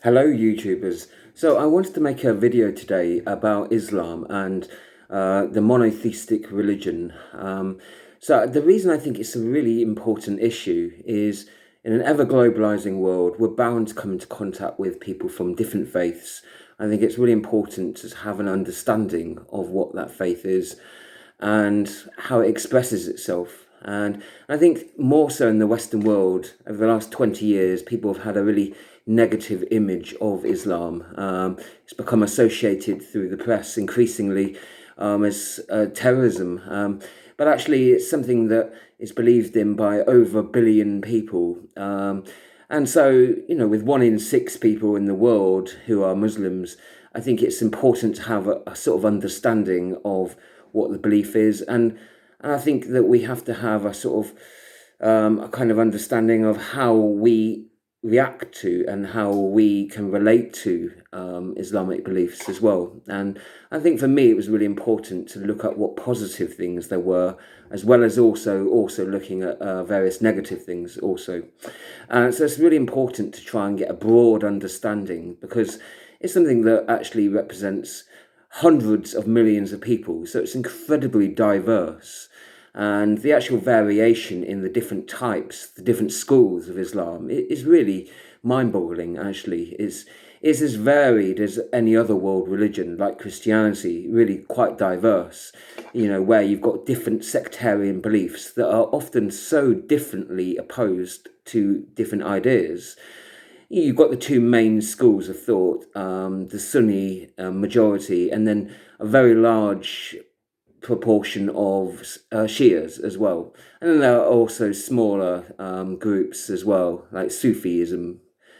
Hello, YouTubers. So I wanted to make a video today about Islam and the monotheistic religion. So the reason I think it's a really important issue is in an ever globalizing world, we're bound to come into contact with people from different faiths. I think it's really important to have an understanding of what that faith is and how it expresses itself. And I think more so in the Western world, over the last 20 years, people have had a really negative image of Islam. It's become associated through the press increasingly as terrorism. But actually, it's something that is believed in by over a billion people. And so, with 1 in 6 people in the world who are Muslims, I think it's important to have a sort of understanding of what the belief is. And I think that we have to have a sort of a kind of understanding of how we react to and how we can relate to Islamic beliefs as well. And I think for me, it was really important to look at what positive things there were, as well as also looking at various negative things also. So it's really important to try and get a broad understanding because it's something that actually represents hundreds of millions of people. So it's incredibly diverse. And the actual variation in the different types, the different schools of Islam, is really mind-boggling, actually. It's as varied as any other world religion, like Christianity, really quite diverse, where you've got different sectarian beliefs that are often so differently opposed to different ideas. You've got the two main schools of thought, the Sunni majority, and then a very large proportion of Shias as well. And then there are also smaller groups as well, like Sufism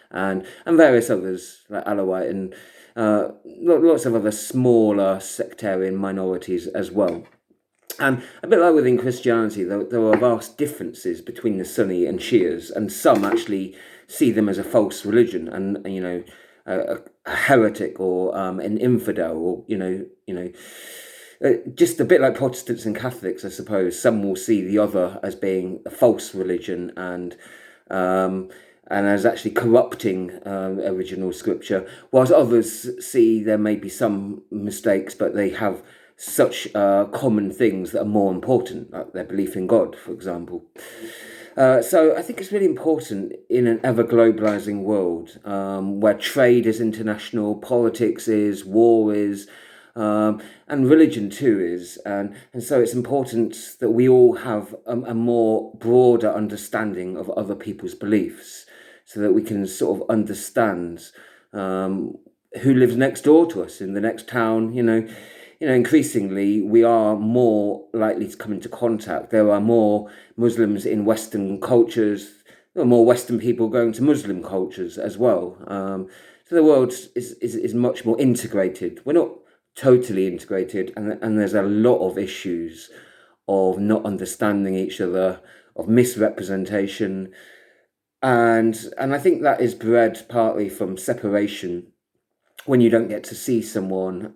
and various others, like Alawite and lots of other smaller sectarian minorities as well. And a bit like within Christianity, there are vast differences between the Sunni and Shias, and some actually see them as a false religion and a heretic or an infidel, or just a bit like Protestants and Catholics, I suppose. Some will see the other as being a false religion and as actually corrupting original scripture, whilst others see there may be some mistakes, but they have such common things that are more important, like their belief in God, for example. So I think it's really important in an ever globalizing world where trade is international, politics is, war is, and religion too is. And so it's important that we all have a more broader understanding of other people's beliefs so that we can sort of understand who lives next door to us in the next town. Increasingly we are more likely to come into contact. There are more Muslims in Western cultures. There are more Western people going to Muslim cultures as well. So the world is much more integrated. We're not totally integrated, and there's a lot of issues of not understanding each other, of misrepresentation, and I think that is bred partly from separation. When you don't get to see someone,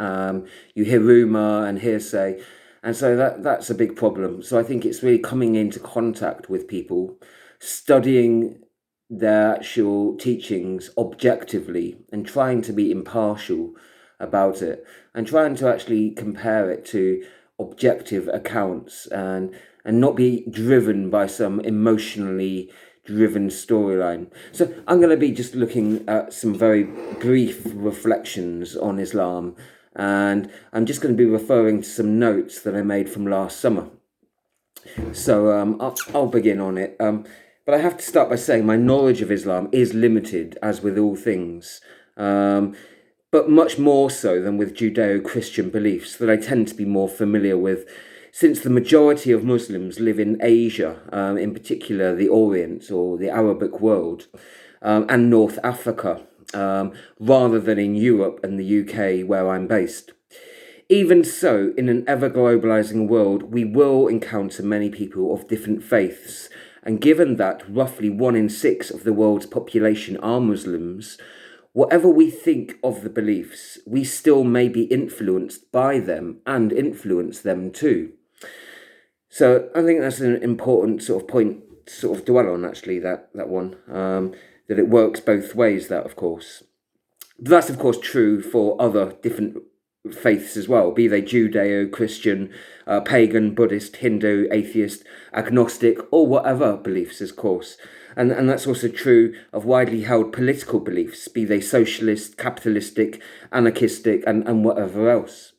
you hear rumor and hearsay, and so that's a big problem. So I think it's really coming into contact with people, studying their actual teachings objectively, and trying to be impartial about it, and trying to actually compare it to objective accounts and not be driven by some emotionally driven storyline. So I'm going to be just looking at some very brief reflections on Islam, and I'm just going to be referring to some notes that I made from last summer. So I'll begin on it. But I have to start by saying my knowledge of Islam is limited, as with all things. But much more so than with Judeo-Christian beliefs that I tend to be more familiar with, since the majority of Muslims live in Asia, in particular the Orient or the Arabic world, and North Africa, rather than in Europe and the UK where I'm based. Even so, in an ever-globalizing world, we will encounter many people of different faiths, and given that roughly 1 in 6 of the world's population are Muslims, whatever we think of the beliefs, we still may be influenced by them and influence them too. So I think that's an important sort of point to sort of dwell on, actually, that one, that it works both ways, that, of course. But that's, of course, true for other different faiths as well, be they Judeo-Christian, pagan, Buddhist, Hindu, atheist, agnostic, or whatever beliefs, of course. And that's also true of widely held political beliefs, be they socialist, capitalistic, anarchistic, and whatever else.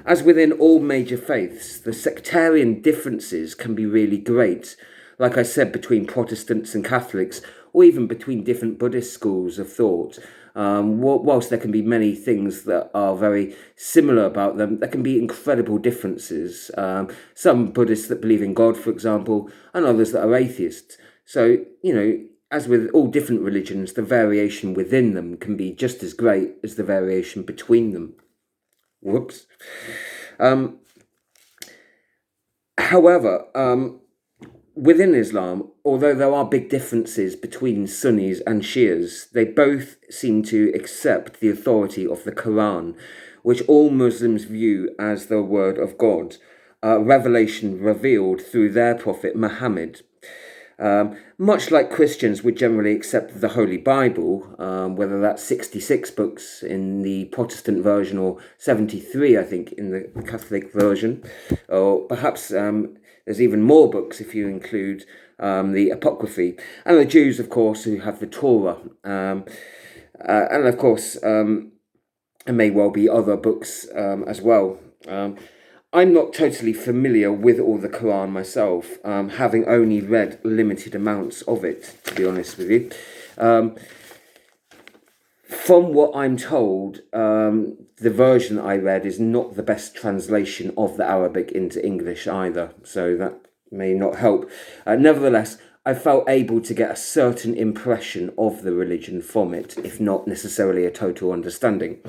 As within all major faiths, the sectarian differences can be really great, like I said, between Protestants and Catholics, or even between different Buddhist schools of thought. Whilst there can be many things that are very similar about them, there can be incredible differences. Some Buddhists that believe in God, for example, and others that are atheists. So, as with all different religions, the variation within them can be just as great as the variation between them. Whoops. However, within Islam, although there are big differences between Sunnis and Shias, they both seem to accept the authority of the Quran, which all Muslims view as the word of God, revelation revealed through their prophet Muhammad. Much like Christians would generally accept the Holy Bible, whether that's 66 books in the Protestant version or 73, I think, in the Catholic version, or perhaps there's even more books if you include the Apocryphy, and the Jews, of course, who have the Torah, and of course, there may well be other books as well. I'm not totally familiar with all the Quran myself, having only read limited amounts of it, to be honest with you. From what I'm told, the version I read is not the best translation of the Arabic into English either, so that may not help. Nevertheless, I felt able to get a certain impression of the religion from it, if not necessarily a total understanding.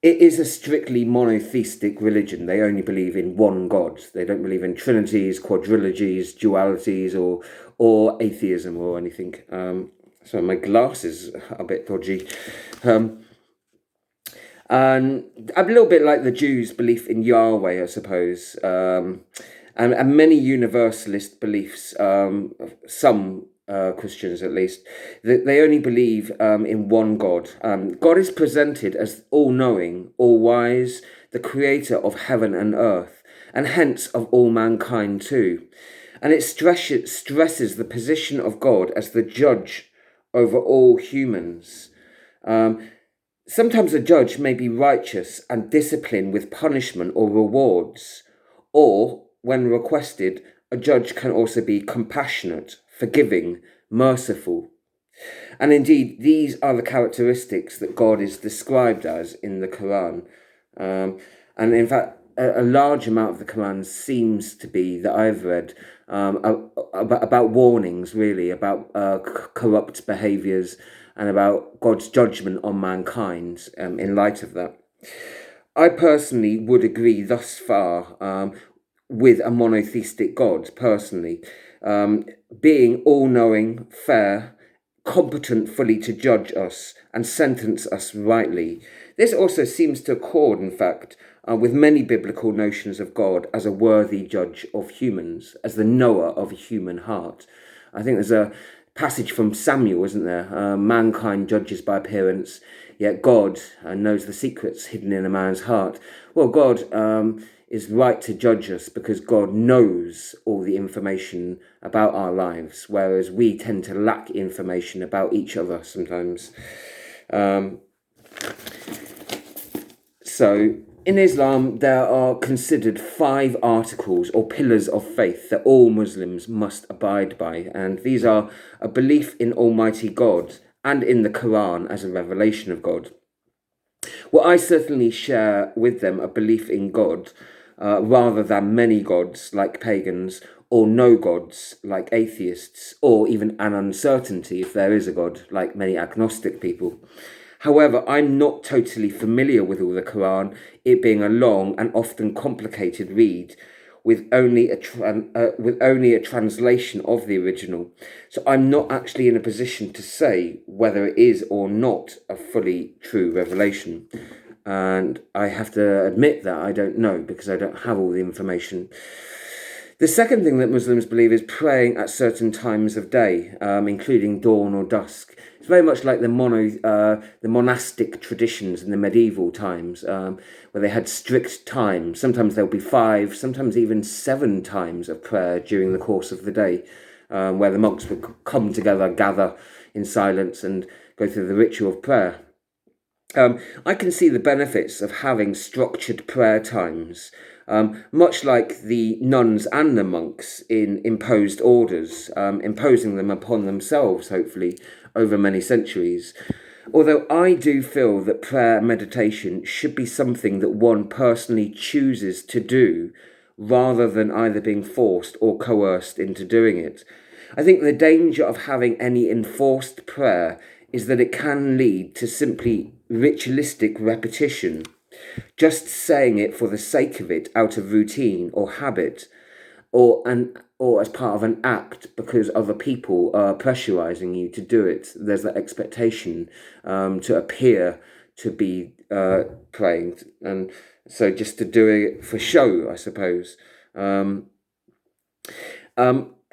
It is a strictly monotheistic religion. They only believe in one God. They don't believe in trinities, quadrilogies, dualities, or atheism or anything. So my glasses are a bit dodgy. And a little bit like the Jews' belief in Yahweh, I suppose. And many universalist beliefs, some Christians at least, that they only believe in one God. God is presented as all-knowing, all-wise, the creator of heaven and earth, and hence of all mankind too. And it stresses the position of God as the judge over all humans. Sometimes a judge may be righteous and discipline with punishment or rewards, or, when requested, a judge can also be compassionate, forgiving, merciful. And indeed, these are the characteristics that God is described as in the Quran. And in fact, a large amount of the Quran seems to be, that I've read, about warnings, really, about corrupt behaviours and about God's judgment on mankind in light of that. I personally would agree thus far with a monotheistic God, personally. Being all-knowing, fair, competent fully to judge us and sentence us rightly. This also seems to accord, in fact, with many biblical notions of God as a worthy judge of humans, as the knower of a human heart. I think there's a passage from Samuel, isn't there? Mankind judges by appearance, yet God knows the secrets hidden in a man's heart. Well, God is right to judge us because God knows all the information about our lives, whereas we tend to lack information about each other sometimes. So, in Islam, there are considered 5 articles or pillars of faith that all Muslims must abide by, and these are a belief in Almighty God and in the Quran as a revelation of God. Well, I certainly share with them a belief in God rather than many gods like pagans, or no gods like atheists, or even an uncertainty if there is a God like many agnostic people. However, I'm not totally familiar with all the Quran, it being a long and often complicated read with only a translation of the original. So I'm not actually in a position to say whether it is or not a fully true revelation. And I have to admit that I don't know because I don't have all the information. The second thing that Muslims believe is praying at certain times of day, including dawn or dusk. It's It's very much like the monastic traditions in the medieval times, where they had strict times. Sometimes there'll be 5, sometimes even 7 times of prayer during the course of the day, where the monks would come together, gather in silence, and go through the ritual of prayer. I can see the benefits of having structured prayer times, much like the nuns and the monks in imposed orders, imposing them upon themselves, hopefully, over many centuries. Although I do feel that prayer meditation should be something that one personally chooses to do rather than either being forced or coerced into doing it. I think the danger of having any enforced prayer is that it can lead to simply ritualistic repetition, just saying it for the sake of it out of routine or habit, or as part of an act because other people are pressurizing you to do it. There's that expectation to appear to be praying, and so just to do it for show, I suppose.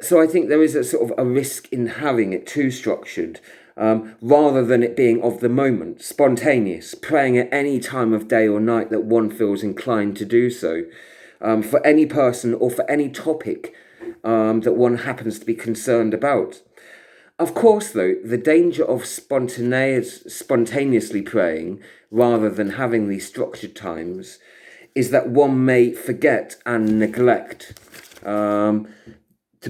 So I think there is a sort of a risk in having it too structured, rather than it being of the moment, spontaneous, praying at any time of day or night that one feels inclined to do so, for any person or for any topic that one happens to be concerned about. Of course, though, the danger of spontaneously praying rather than having these structured times is that one may forget and neglect to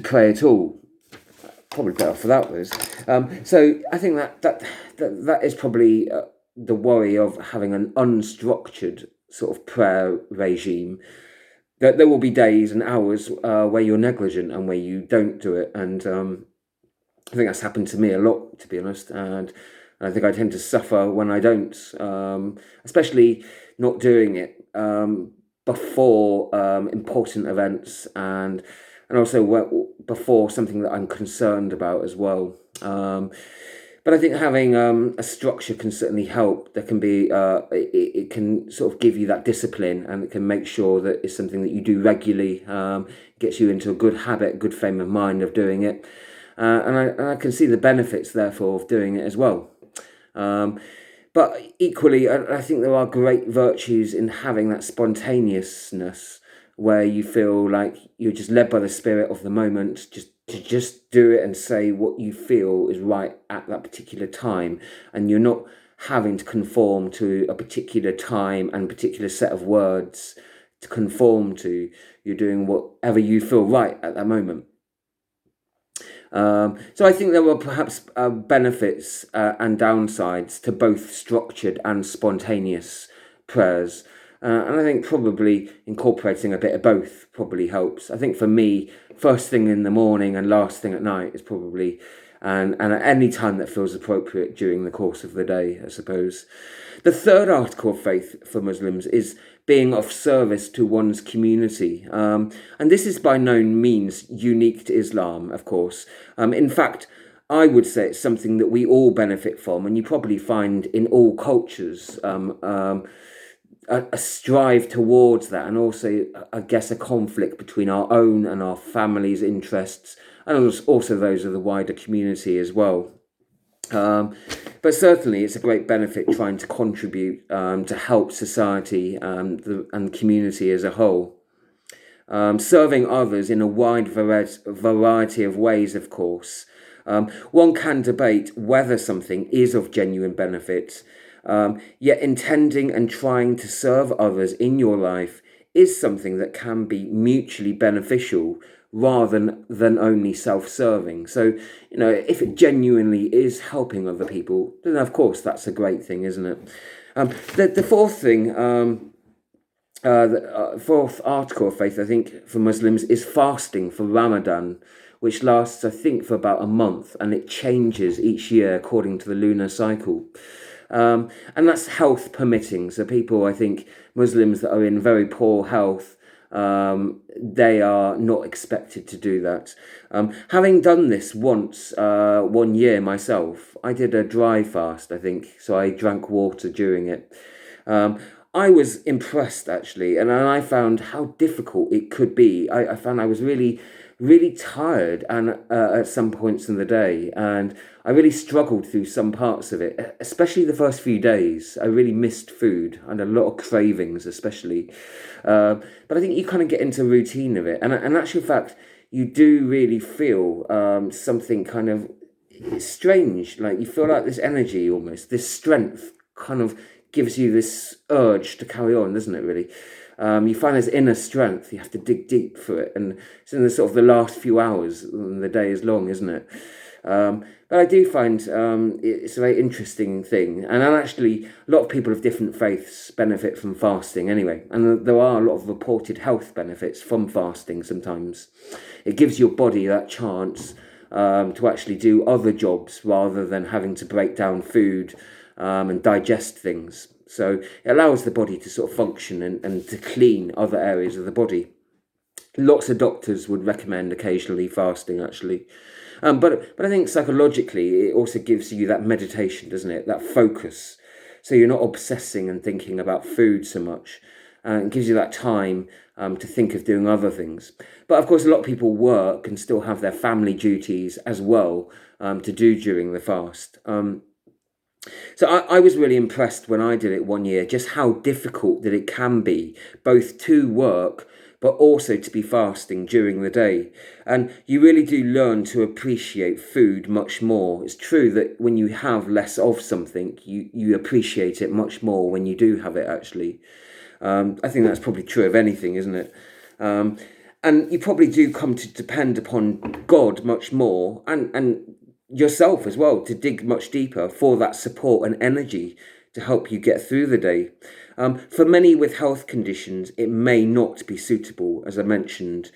pray at all. Probably better for that was. So I think that is probably the worry of having an unstructured sort of prayer regime. That there will be days and hours where you're negligent and where you don't do it, and I think that's happened to me a lot, to be honest, and I think I tend to suffer when I don't, especially not doing it before important events, and also before something that I'm concerned about as well. But I think having a structure can certainly help. There can be it can sort of give you that discipline, and it can make sure that it's something that you do regularly, gets you into a good habit, good frame of mind of doing it. And I can see the benefits, therefore, of doing it as well. But equally, I think there are great virtues in having that spontaneousness where you feel like you're just led by the spirit of the moment, just do it and say what you feel is right at that particular time. And you're not having to conform to a particular time and particular set of words to conform to. You're doing whatever you feel right at that moment. So I think there were perhaps benefits and downsides to both structured and spontaneous prayers. And I think probably incorporating a bit of both probably helps. I think for me, first thing in the morning and last thing at night is probably, and at any time that feels appropriate during the course of the day, I suppose. The third article of faith for Muslims is being of service to one's community. And this is by no means unique to Islam, of course. In fact, I would say it's something that we all benefit from, and you probably find in all cultures a strive towards that, and also, I guess, a conflict between our own and our family's interests, and also those of the wider community as well. But certainly it's a great benefit trying to contribute to help society and the community as a whole. Serving others in a wide variety of ways, of course. One can debate whether something is of genuine benefit, yet intending and trying to serve others in your life is something that can be mutually beneficial rather than only self-serving. So, if it genuinely is helping other people, then of course that's a great thing, isn't it? The fourth thing, the fourth article of faith, I think, for Muslims is fasting for Ramadan, which lasts, I think, for about a month, and it changes each year according to the lunar cycle. And that's health permitting. So people, I think, Muslims that are in very poor health, they are not expected to do that. Having done this once, 1 year myself, I did a dry fast, I think, so I drank water during it. I was impressed, actually, and I found how difficult it could be. I found I was really really tired and at some points in the day, and I really struggled through some parts of it, especially the first few days. I really missed food and a lot of cravings, especially. But I think you kind of get into routine of it, and in actual fact, you do really feel something kind of strange. Like you feel like this energy, almost this strength, kind of gives you this urge to carry on, doesn't it? Really, you find this inner strength. You have to dig deep for it, and it's in the sort of the last few hours. And the day is long, isn't it? But I do find it's a very interesting thing, and actually, a lot of people of different faiths benefit from fasting anyway, and there are a lot of reported health benefits from fasting. Sometimes it gives your body that chance to actually do other jobs rather than having to break down food and digest things. So it allows the body to sort of function and to clean other areas of the body. Lots of doctors would recommend occasionally fasting, actually. But I think psychologically, it also gives you that meditation, doesn't it? That focus. So you're not obsessing and thinking about food so much. It gives you that time to think of doing other things. But of course, a lot of people work and still have their family duties as well to do during the fast. So I was really impressed when I did it one year, just how difficult that it can be, both to work, but also to be fasting during the day. And you really do learn to appreciate food much more. It's true that when you have less of something, you appreciate it much more when you do have it, actually. I think that's probably true of anything, isn't it? And you probably do come to depend upon God much more, and yourself as well, to dig much deeper for that support and energy to help you get through the day. For many with health conditions, it may not be suitable, as I mentioned.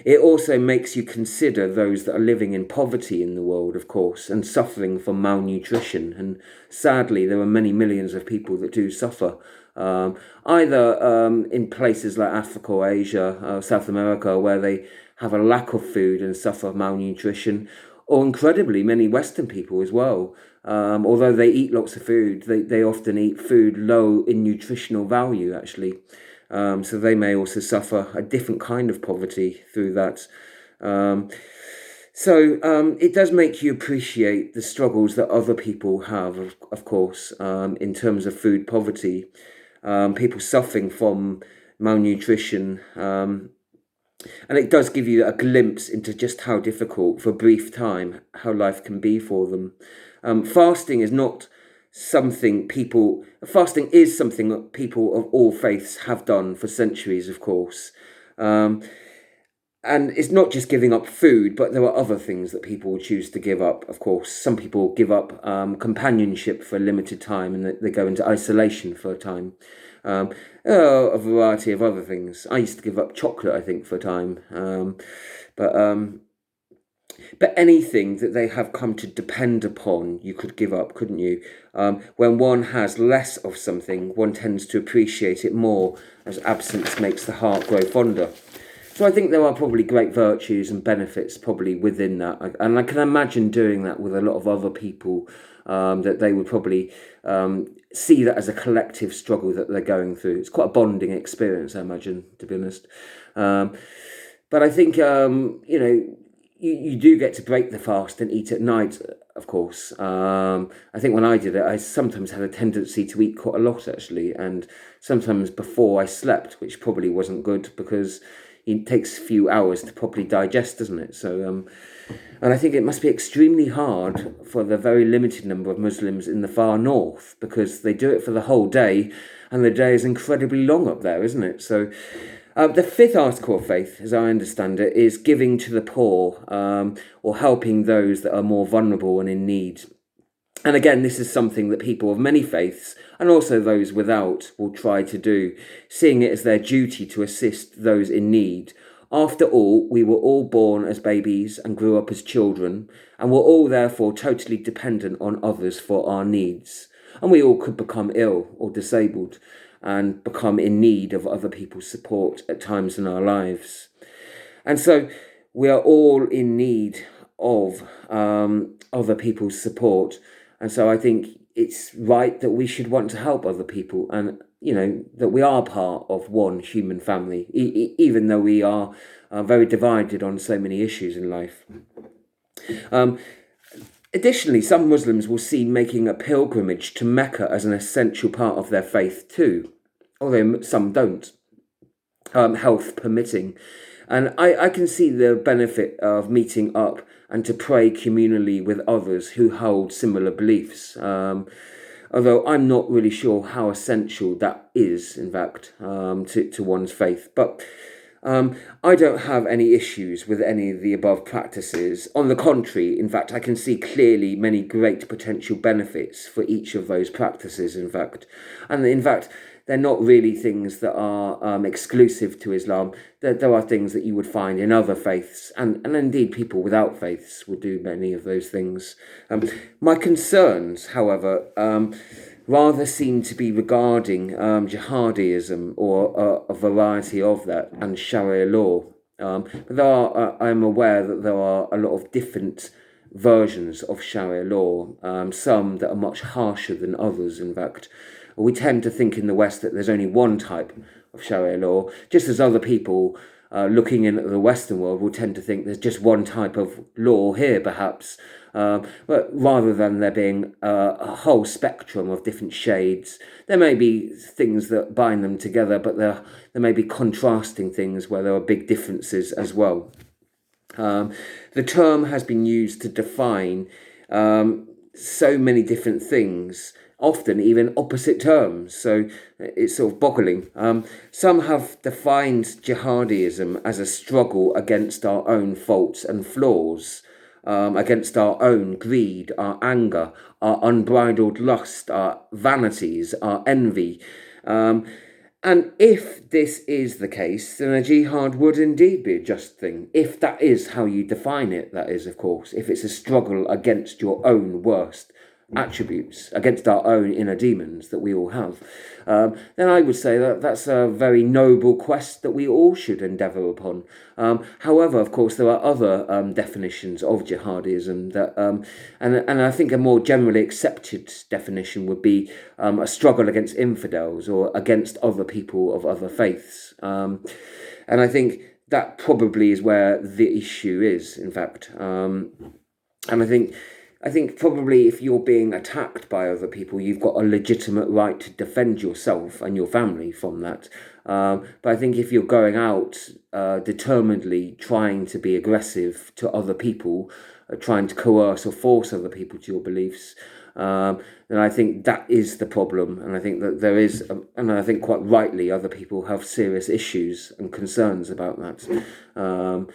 It also makes you consider those that are living in poverty in the world, of course, and suffering from malnutrition. And sadly, there are many millions of people that do suffer, either in places like Africa or Asia, South America, where they have a lack of food and suffer malnutrition, or incredibly many Western people as well. Although they eat lots of food, they often eat food low in nutritional value, actually. So they may also suffer a different kind of poverty through that. So it does make you appreciate the struggles that other people have, of course, in terms of food poverty, people suffering from malnutrition. And it does give you a glimpse into just how difficult, for a brief time, how life can be for them. Fasting is not something people, fasting is something that people of all faiths have done for centuries, of course. And it's not just giving up food, but there are other things that people choose to give up, of course. Some people give up companionship for a limited time, and they go into isolation for a time. A variety of other things. I used to give up chocolate, I think, for a time. But anything that they have come to depend upon, you could give up, couldn't you? When one has less of something, one tends to appreciate it more, as absence makes the heart grow fonder. So I think there are probably great virtues and benefits probably within that. And I can imagine doing that with a lot of other people, that they would probably see that as a collective struggle that they're going through. It's quite a bonding experience, I imagine, to be honest. But I think, you do get to break the fast and eat at night, of course. I think when I did it, I sometimes had a tendency to eat quite a lot, actually, and sometimes before I slept, which probably wasn't good because it takes a few hours to properly digest, doesn't it? So, and I think it must be extremely hard for the very limited number of Muslims in the far north, because they do it for the whole day, and the day is incredibly long up there, isn't it? So, the fifth article of faith, as I understand it, is giving to the poor, or helping those that are more vulnerable and in need. And again, this is something that people of many faiths, and also those without, will try to do, seeing it as their duty to assist those in need. After all, we were all born as babies and grew up as children, and were all therefore totally dependent on others for our needs. And we all could become ill or disabled and become in need of other people's support at times in our lives. And so we are all in need of other people's support. And so I think it's right that we should want to help other people. And that we are part of one human family, even though we are very divided on so many issues in life. Additionally, some Muslims will see making a pilgrimage to Mecca as an essential part of their faith too, although some don't, health permitting. And I can see the benefit of meeting up and to pray communally with others who hold similar beliefs. Although I'm not really sure how essential that is, in fact, to one's faith. But I don't have any issues with any of the above practices. On the contrary, in fact, I can see clearly many great potential benefits for each of those practices, in fact. And in fact, they're not really things that are exclusive to Islam. There are things that you would find in other faiths, and indeed people without faiths would do many of those things. My concerns, however, rather seem to be regarding jihadism or a variety of that and Sharia law. But I'm aware that there are a lot of different versions of Sharia law, some that are much harsher than others, in fact. We tend to think in the West that there's only one type of Sharia law, just as other people looking in at the Western world will tend to think there's just one type of law here, perhaps. But rather than there being a whole spectrum of different shades, there may be things that bind them together, but there may be contrasting things where there are big differences as well. The term has been used to define so many different things, often even opposite terms, so it's sort of boggling. Some have defined jihadism as a struggle against our own faults and flaws, against our own greed, our anger, our unbridled lust, our vanities, our envy. And if this is the case, then a jihad would indeed be a just thing. If that is how you define it, that is, of course. If it's a struggle against your own worst attributes, against our own inner demons that we all have, then I would say that that's a very noble quest that we all should endeavour upon. However, of course, there are other definitions of jihadism that, and I think a more generally accepted definition would be a struggle against infidels or against other people of other faiths. And I think that probably is where the issue is, in fact. And I think probably if you're being attacked by other people, you've got a legitimate right to defend yourself and your family from that. But I think if you're going out determinedly trying to be aggressive to other people, trying to coerce or force other people to your beliefs, then I think that is the problem. And I think that there is, and I think quite rightly, other people have serious issues and concerns about that.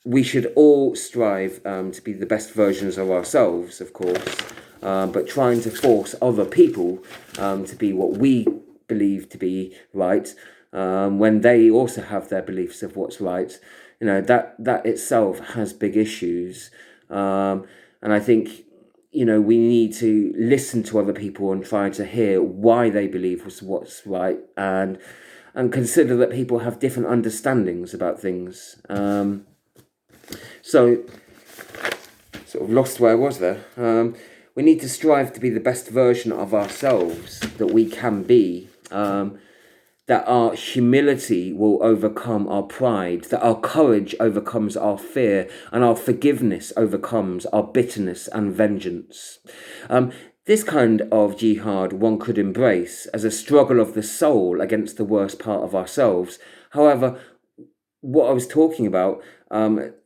We should all strive to be the best versions of ourselves, of course, but trying to force other people to be what we believe to be right, when they also have their beliefs of what's right, that itself has big issues. And I think, we need to listen to other people and try to hear why they believe what's right, and consider that people have different understandings about things. So, sort of lost where I was there. We need to strive to be the best version of ourselves that we can be, that our humility will overcome our pride, that our courage overcomes our fear, and our forgiveness overcomes our bitterness and vengeance. This kind of jihad one could embrace as a struggle of the soul against the worst part of ourselves. However, what I was talking about,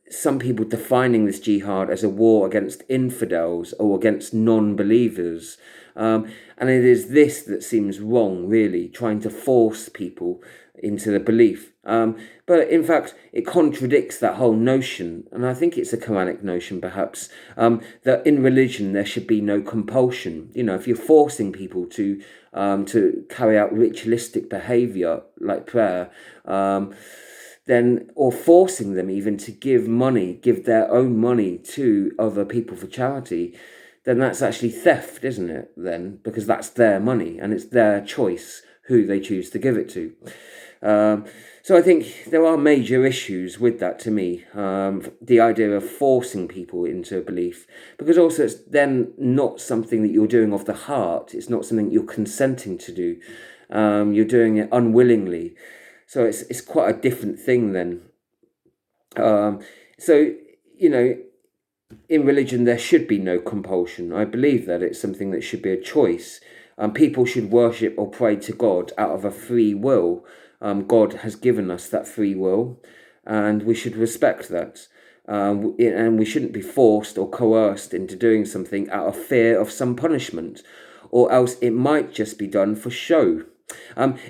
some people defining this jihad as a war against infidels or against non-believers. And it is this that seems wrong, really, trying to force people into the belief. But in fact, it contradicts that whole notion, and I think it's a Quranic notion, perhaps, that in religion there should be no compulsion. If you're forcing people to carry out ritualistic behaviour like prayer, or forcing them even to give their own money to other people for charity, then that's actually theft, isn't it, then? Because that's their money and it's their choice who they choose to give it to. So I think there are major issues with that to me. The idea of forcing people into a belief, because also it's then not something that you're doing of the heart. It's not something you're consenting to do. You're doing it unwillingly. So it's quite a different thing then. So, you know, in religion, there should be no compulsion. I believe that it's something that should be a choice. People should worship or pray to God out of a free will. God has given us that free will, and we should respect that. And we shouldn't be forced or coerced into doing something out of fear of some punishment, or else it might just be done for show.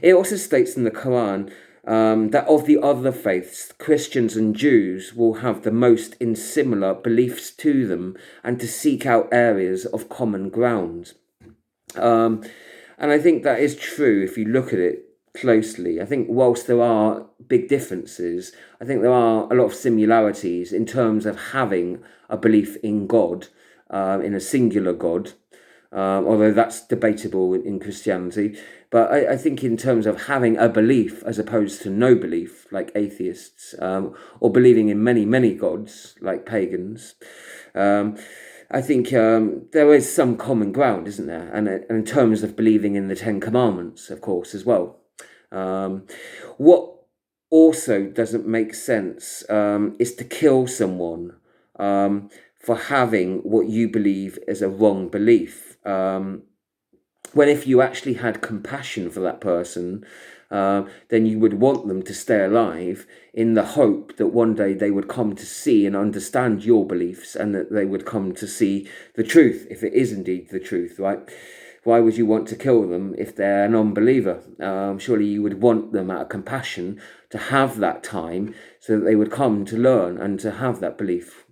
It also states in the Quran that of the other faiths, Christians and Jews will have the most in similar beliefs to them, and to seek out areas of common ground. And I think that is true if you look at it closely. I think whilst there are big differences, I think there are a lot of similarities in terms of having a belief in God, in a singular God, although that's debatable in Christianity. But I think in terms of having a belief as opposed to no belief, like atheists, or believing in many, many gods, like pagans, I think there is some common ground, isn't there? And in terms of believing in the Ten Commandments, of course, as well. What also doesn't make sense is to kill someone for having what you believe is a wrong belief. When if you actually had compassion for that person, then you would want them to stay alive in the hope that one day they would come to see and understand your beliefs, and that they would come to see the truth, if it is indeed the truth, right? Why would you want to kill them if they're a non-believer? Surely you would want them out of compassion to have that time so that they would come to learn and to have that belief.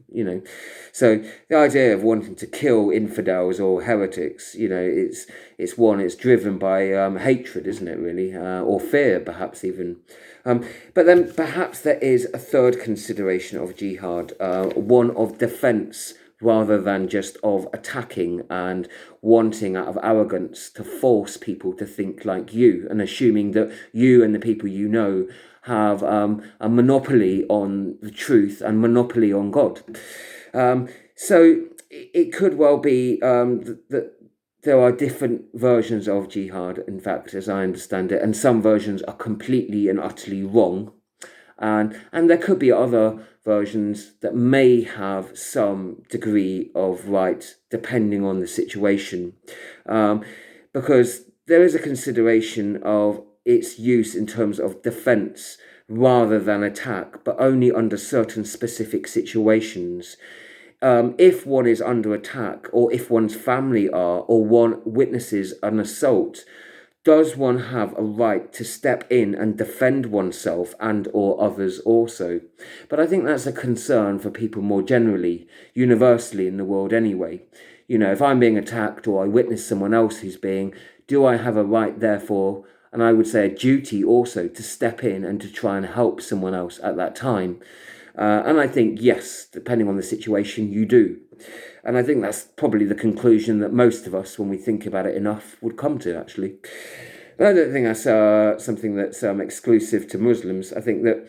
So the idea of wanting to kill infidels or heretics, it's driven by hatred, isn't it, really, or fear, perhaps even. But then perhaps there is a third consideration of jihad, one of defense rather than just of attacking and wanting out of arrogance to force people to think like you, and assuming that you and the people you know have a monopoly on the truth and monopoly on God. So it could well be that there are different versions of jihad, in fact, as I understand it, and some versions are completely and utterly wrong. And there could be other versions that may have some degree of right, depending on the situation. Because there is a consideration of its use in terms of defense rather than attack, but only under certain specific situations. If one is under attack, or if one's family are, or one witnesses an assault, does one have a right to step in and defend oneself and or others also? But I think that's a concern for people more generally, universally in the world anyway. If I'm being attacked or I witness someone else who's being, do I have a right, therefore, and I would say a duty also, to step in and to try and help someone else at that time? And I think, yes, depending on the situation, you do. And I think that's probably the conclusion that most of us, when we think about it enough, would come to, actually. But I don't think that's something that's exclusive to Muslims. I think that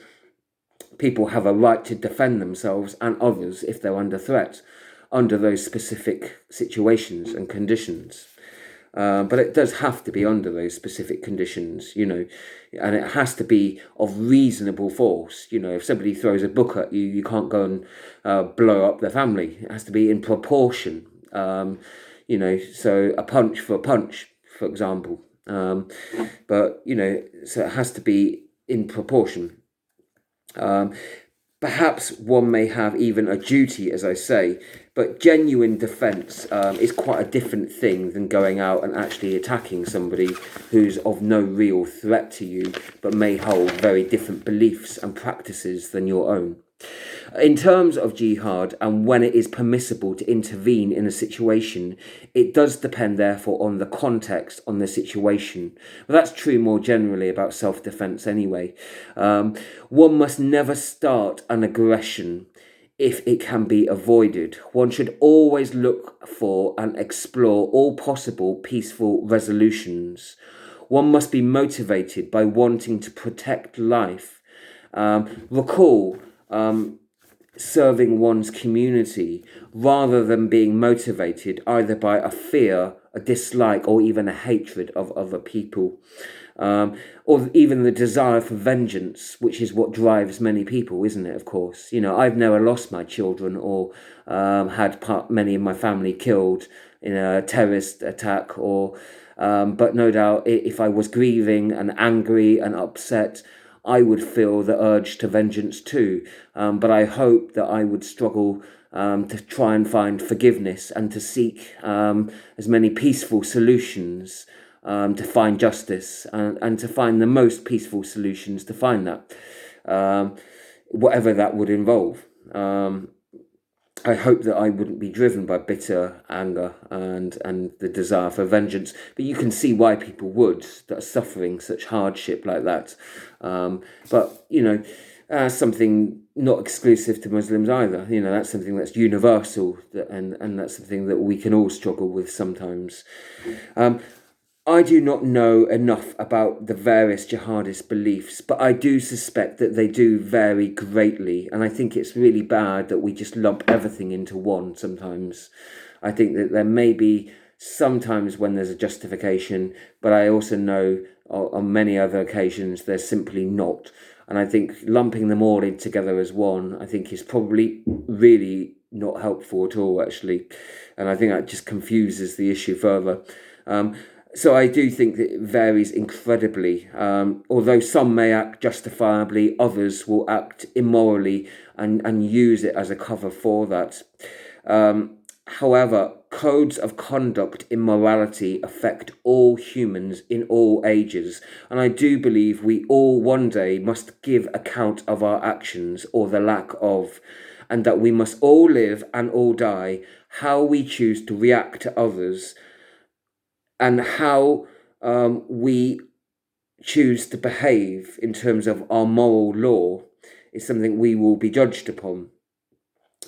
people have a right to defend themselves and others if they're under threat, under those specific situations and conditions. But it does have to be under those specific conditions, and it has to be of reasonable force. If somebody throws a book at you, you can't go and blow up their family. It has to be in proportion, so a punch for a punch, for example. But, so it has to be in proportion. Perhaps one may have even a duty, as I say, but genuine defence is quite a different thing than going out and actually attacking somebody who's of no real threat to you, but may hold very different beliefs and practices than your own. In terms of jihad and when it is permissible to intervene in a situation, it does depend therefore on the context, on the situation. But that's true more generally about self-defense anyway. One must never start an aggression if it can be avoided. One should always look for and explore all possible peaceful resolutions. One must be motivated by wanting to protect life. Recall serving one's community rather than being motivated either by a fear, a dislike, or even a hatred of other people. Or even the desire for vengeance, which is what drives many people, isn't it? Of course, I've never lost my children or had many of my family killed in a terrorist attack, but no doubt if I was grieving and angry and upset, I would feel the urge to vengeance too. But I hope that I would struggle to try and find forgiveness and to seek as many peaceful solutions to find justice and to find the most peaceful solutions to find that, whatever that would involve. I hope that I wouldn't be driven by bitter anger and the desire for vengeance, but you can see why people would, that are suffering such hardship like that. But something not exclusive to Muslims either. That's something that's universal, and that's something that we can all struggle with sometimes. I do not know enough about the various jihadist beliefs, but I do suspect that they do vary greatly, and I think it's really bad that we just lump everything into one sometimes. I think that there may be sometimes when there's a justification, but I also know on many other occasions there's simply not. And I think lumping them all in together as one, I think is probably really not helpful at all, actually. And I think that just confuses the issue further. So I do think that it varies incredibly. Although some may act justifiably, others will act immorally and use it as a cover for that. However, codes of conduct in morality affect all humans in all ages, and I do believe we all one day must give account of our actions or the lack of, and that we must all live and all die how we choose to react to others and how we choose to behave in terms of our moral law is something we will be judged upon.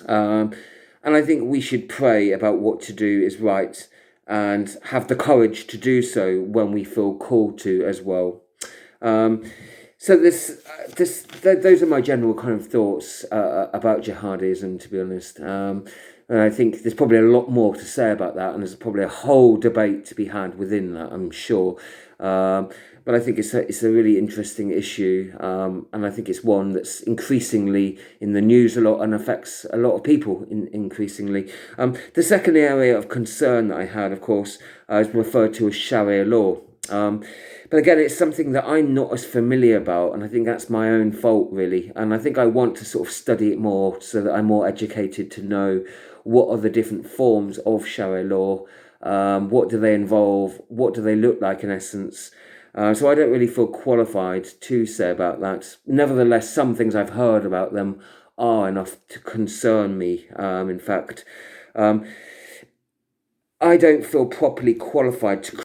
And I think we should pray about what to do is right and have the courage to do so when we feel called to as well. So those are my general kind of thoughts about jihadism, to be honest. And I think there's probably a lot more to say about that, and there's probably a whole debate to be had within that, I'm sure. But I think it's a really interesting issue, and I think it's one that's increasingly in the news a lot and affects a lot of people increasingly. The second area of concern that I had, of course, is referred to as Sharia law. But again, it's something that I'm not as familiar about, and I think that's my own fault, really. And I think I want to sort of study it more so that I'm more educated to know what are the different forms of Sharia law, what do they involve, what do they look like in essence. So I don't really feel qualified to say about that. Nevertheless, some things I've heard about them are enough to concern me. In fact, I don't feel properly qualified to